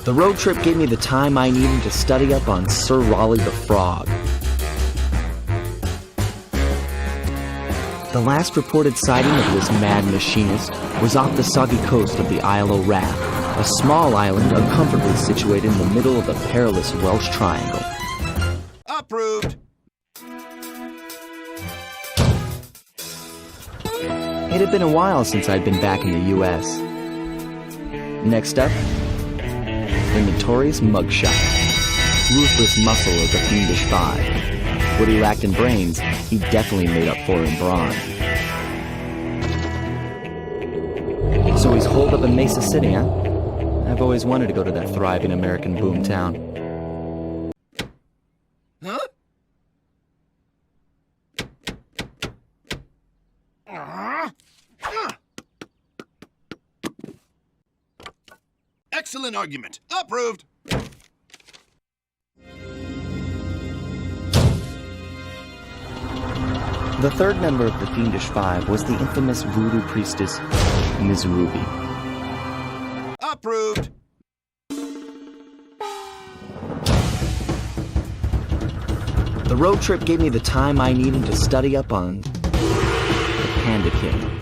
The road trip gave me the time I needed to study up on Sir Raleigh the Frog. The last reported sighting of this mad machinist was off the soggy coast of the Isle o' Rath, a small island uncomfortably situated in the middle of the perilous Welsh Triangle. Approved! It had been a while since I'd been back in the U.S. Next up, the notorious mugshot. Ruthless muscle of the Fiendish Five. What he lacked in brains, he definitely made up for in brawn. So he's holed up in Mesa City, huh? I've always wanted to go to that thriving American boomtown. Huh? Excellent argument. Approved. The third member of the Fiendish Five was the infamous voodoo priestess, Ms. Ruby. Approved. The road trip gave me the time I needed to study up on the Panda King.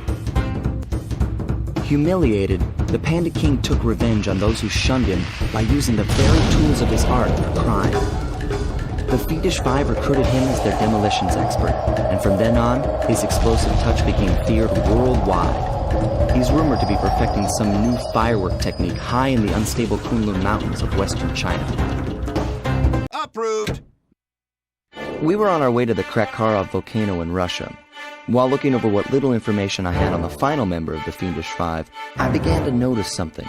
Humiliated, the Panda King took revenge on those who shunned him by using the very tools of his art for crime. The Fiendish Five recruited him as their demolitions expert, and from then on, his explosive touch became feared worldwide. He's rumored to be perfecting some new firework technique high in the unstable Kunlun Mountains of western China. Approved. We were on our way to the Krakkarov volcano in Russia. While looking over what little information I had on the final member of the Fiendish Five, I began to notice something.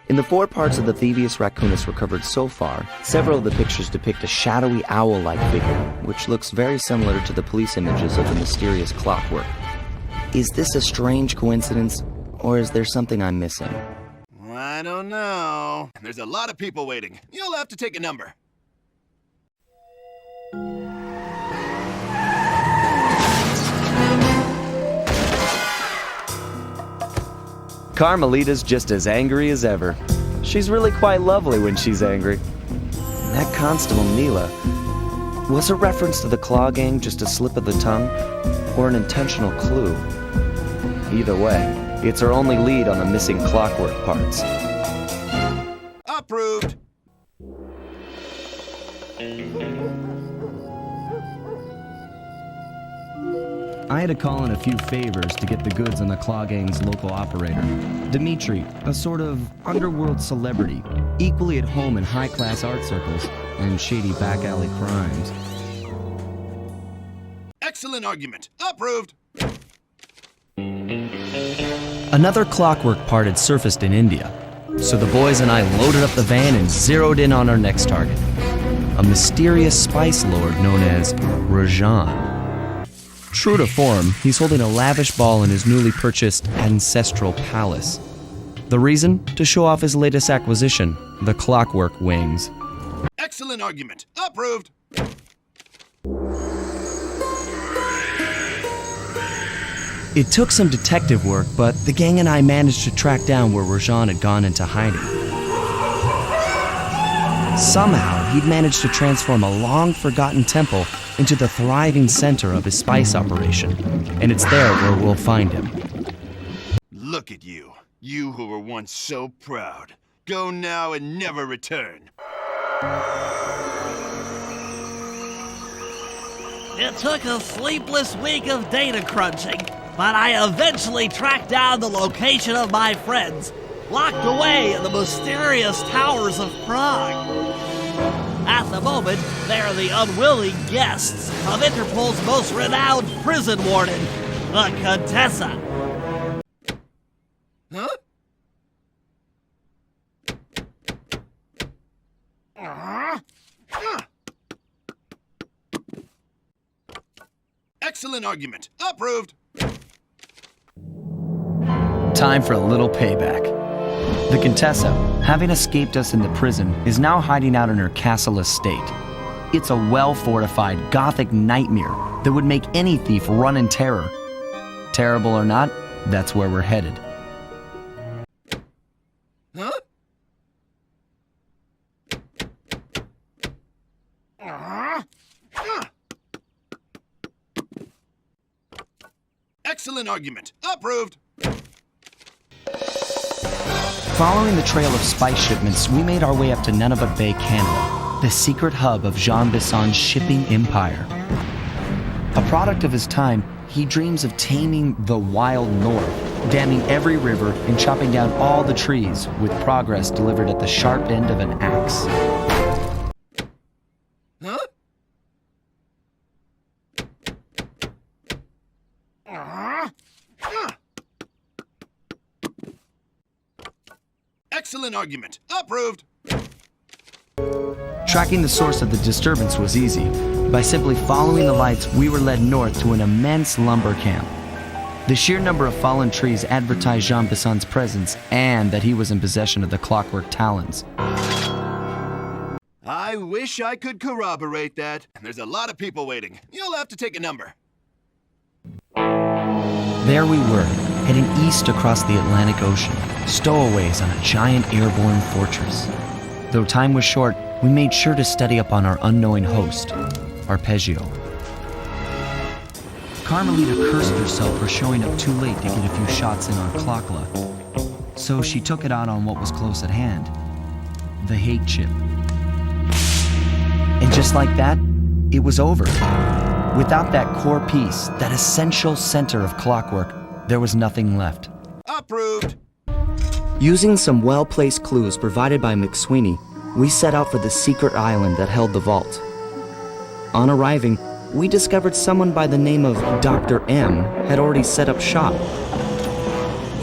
In the 4 parts of the Thievius Raccoonus recovered so far, several of the pictures depict a shadowy owl-like figure, which looks very similar to the police images of the mysterious clockwork. Is this a strange coincidence, or is there something I'm missing? I don't know. There's a lot of people waiting. You'll have to take a number. Carmelita's just as angry as ever. She's really quite lovely when she's angry. That Constable Neela, was a reference to the Claw Gang just a slip of the tongue, or an intentional clue? Either way, it's our only lead on the missing clockwork parts. Approved. I had to call in a few favors to get the goods on the Claw Gang's local operator, Dmitri, a sort of underworld celebrity, equally at home in high-class art circles and shady back-alley crimes. Excellent argument. Approved. Another clockwork part had surfaced in India, so the boys and I loaded up the van and zeroed in on our next target, a mysterious spice lord known as Rajan. True to form, he's holding a lavish ball in his newly purchased ancestral palace. The reason? To show off his latest acquisition, the clockwork wings. Excellent argument. Approved. It took some detective work, but the gang and I managed to track down where Rajan had gone into hiding. Somehow, he'd managed to transform a long-forgotten temple into the thriving center of his spice operation, and it's there where we'll find him. Look at you. You who were once so proud. Go now and never return. It took a sleepless week of data crunching, but I eventually tracked down the location of my friends, locked away in the mysterious towers of Prague. At the moment, they're the unwilling guests of Interpol's most renowned prison warden, the Contessa. Huh? Excellent argument. Approved. Time for a little payback. The Contessa, having escaped us in the prison, is now hiding out in her castle estate. It's a well-fortified Gothic nightmare that would make any thief run in terror. Terrible or not, that's where we're headed. Huh? Excellent argument. Approved. Following the trail of spice shipments, we made our way up to Nunavut Bay, Canada, the secret hub of Jean Bisson's shipping empire. A product of his time, he dreams of taming the wild north, damming every river and chopping down all the trees, with progress delivered at the sharp end of an axe. Huh? Excellent argument. Approved. Tracking the source of the disturbance was easy. By simply following the lights, we were led north to an immense lumber camp. The sheer number of fallen trees advertised Jean Bisson's presence and that he was in possession of the clockwork talons. I wish I could corroborate that. There's a lot of people waiting. You'll have to take a number. There we were, heading east across the Atlantic Ocean, stowaways on a giant airborne fortress. Though time was short, we made sure to study up on our unknowing host, Arpeggio. Carmelita cursed herself for showing up too late to get a few shots in on Clockla, so she took it out on what was close at hand, the hate chip. And just like that, it was over. Without that core piece, that essential center of clockwork, there was nothing left. Approved. Using some well-placed clues provided by McSweeney, we set out for the secret island that held the vault. On arriving, we discovered someone by the name of Dr. M had already set up shop.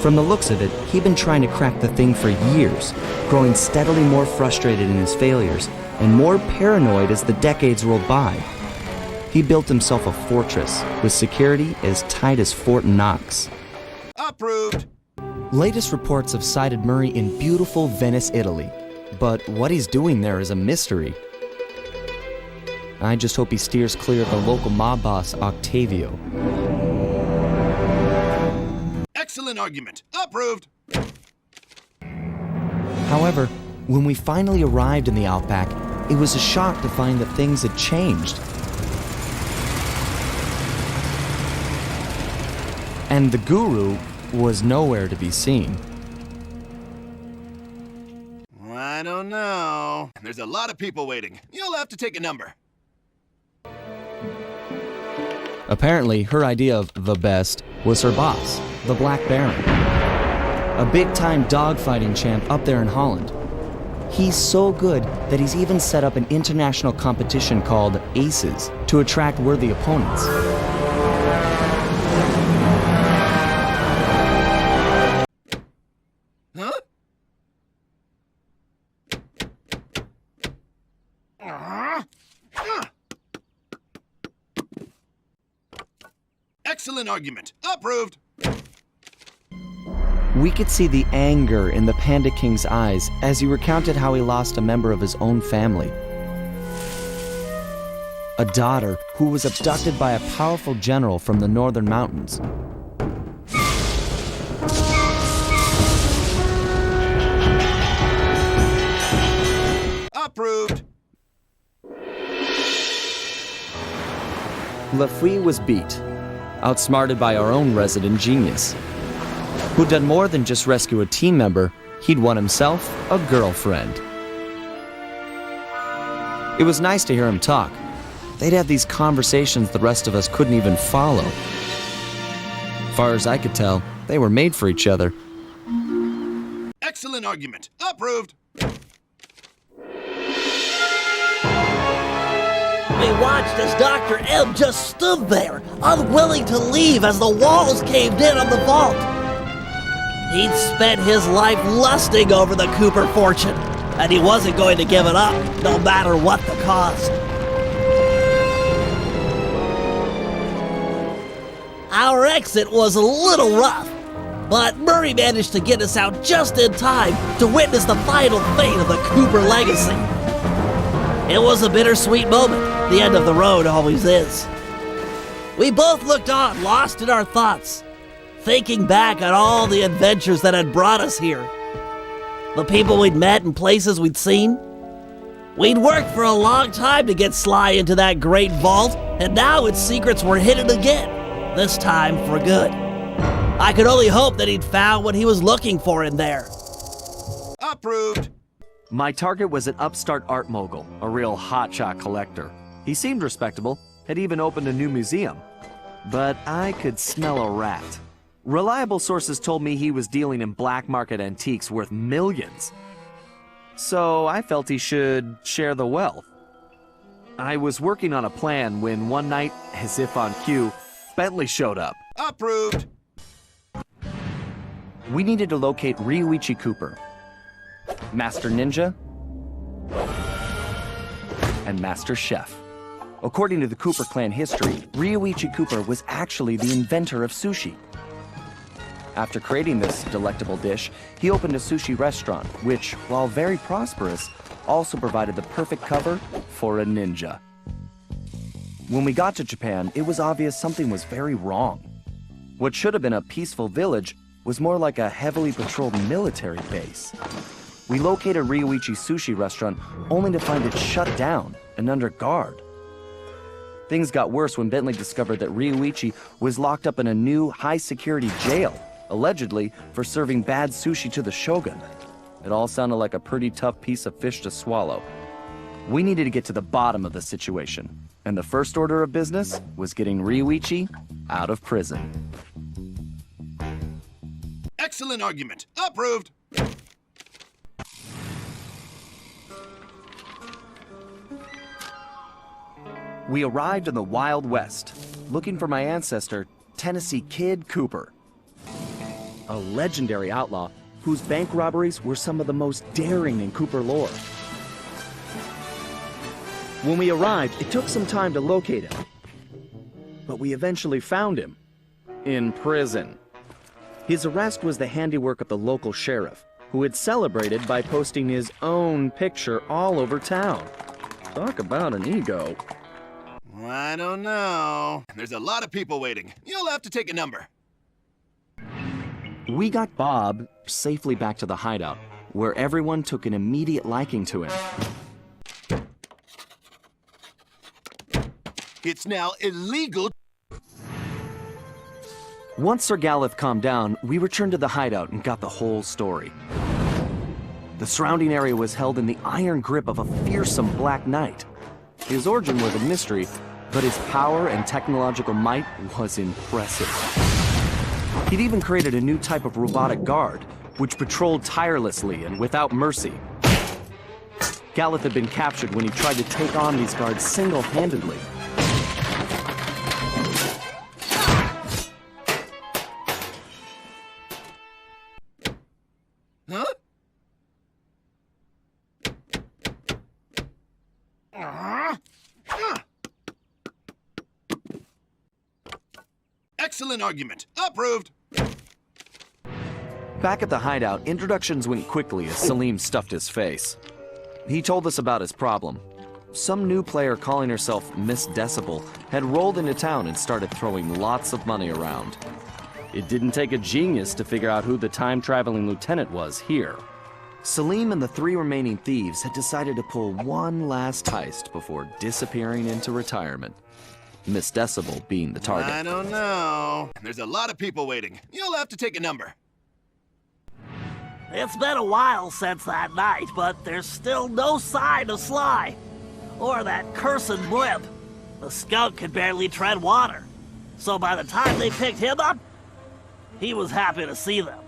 From the looks of it, he'd been trying to crack the thing for years, growing steadily more frustrated in his failures and more paranoid as the decades rolled by. He built himself a fortress with security as tight as Fort Knox. Approved. Latest reports have cited Murray in beautiful Venice, Italy, but what he's doing there is a mystery. I just hope he steers clear of the local mob boss, Octavio. Excellent argument. Approved. However, when we finally arrived in the outback, it was a shock to find that things had changed. And the guru was nowhere to be seen. I don't know. There's a lot of people waiting. You'll have to take a number. Apparently, her idea of the best was her boss, the Black Baron. A big-time dogfighting champ up there in Holland. He's so good that he's even set up an international competition called Aces to attract worthy opponents. Huh? Excellent argument. Approved. We could see the anger in the Panda King's eyes as he recounted how he lost a member of his own family. A daughter who was abducted by a powerful general from the northern mountains. Approved. Lafouille was beat, outsmarted by our own resident genius, who'd done more than just rescue a team member, he'd won himself a girlfriend. It was nice to hear him talk. They'd have these conversations the rest of us couldn't even follow. Far as I could tell, they were made for each other. Excellent argument. Approved. We watched as Dr. M just stood there, unwilling to leave as the walls caved in on the vault. He'd spent his life lusting over the Cooper fortune, and he wasn't going to give it up, no matter what the cost. Our exit was a little rough, but Murray managed to get us out just in time to witness the final fate of the Cooper legacy. It was a bittersweet moment. The end of the road always is. We both looked on, lost in our thoughts, thinking back on all the adventures that had brought us here. The people we'd met and places we'd seen. We'd worked for a long time to get Sly into that great vault, and now its secrets were hidden again, this time for good. I could only hope that he'd found what he was looking for in there. Approved. My target was an upstart art mogul, a real hotshot collector. He seemed respectable, had even opened a new museum. But I could smell a rat. Reliable sources told me he was dealing in black market antiques worth millions. So I felt he should share the wealth. I was working on a plan when one night, as if on cue, Bentley showed up. Approved. We needed to locate Ryuichi Cooper, Master Ninja, and Master Chef. According to the Cooper clan history, Ryuichi Cooper was actually the inventor of sushi. After creating this delectable dish, he opened a sushi restaurant, which, while very prosperous, also provided the perfect cover for a ninja. When we got to Japan, it was obvious something was very wrong. What should have been a peaceful village was more like a heavily patrolled military base. We located Ryuichi's sushi restaurant only to find it shut down and under guard. Things got worse when Bentley discovered that Ryuichi was locked up in a new high-security jail, allegedly for serving bad sushi to the shogun. It all sounded like a pretty tough piece of fish to swallow. We needed to get to the bottom of the situation, and the first order of business was getting Ryuichi out of prison. Excellent argument. Approved. We arrived in the Wild West, looking for my ancestor, Tennessee Kid Cooper, a legendary outlaw whose bank robberies were some of the most daring in Cooper lore. When we arrived, it took some time to locate him, but we eventually found him in prison. His arrest was the handiwork of the local sheriff, who had celebrated by posting his own picture all over town. Talk about an ego. I don't know. There's a lot of people waiting. You'll have to take a number. We got Bob safely back to the hideout, where everyone took an immediate liking to him. It's now illegal. Once Sir Galeth calmed down, we returned to the hideout and got the whole story. The surrounding area was held in the iron grip of a fearsome Black Knight. His origin was a mystery, but his power and technological might was impressive. He'd even created a new type of robotic guard, which patrolled tirelessly and without mercy. Galeth had been captured when he tried to take on these guards single-handedly. Huh? Excellent argument. Approved. Back at the hideout, introductions went quickly as Salim stuffed his face. He told us about his problem. Some new player calling herself Miss Decibel had rolled into town and started throwing lots of money around. It didn't take a genius to figure out who the time-traveling lieutenant was here. Salim and the 3 remaining thieves had decided to pull one last heist before disappearing into retirement. Miss Decibel being the target. I don't know. There's a lot of people waiting. You'll have to take a number. It's been a while since that night, but there's still no sign of Sly. Or that cursed blimp. The skunk could barely tread water. So by the time they picked him up, he was happy to see them.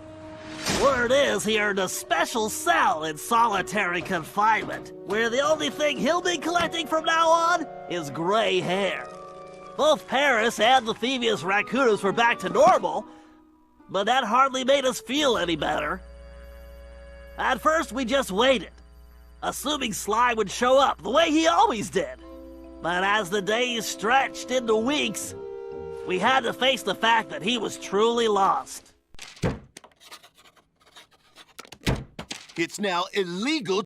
Word is he earned a special cell in solitary confinement, where the only thing he'll be collecting from now on is gray hair. Both Paris and the Thievius Raccoonus were back to normal, but that hardly made us feel any better. At first, we just waited, assuming Sly would show up the way he always did. But as the days stretched into weeks, we had to face the fact that he was truly lost. It's now illegal.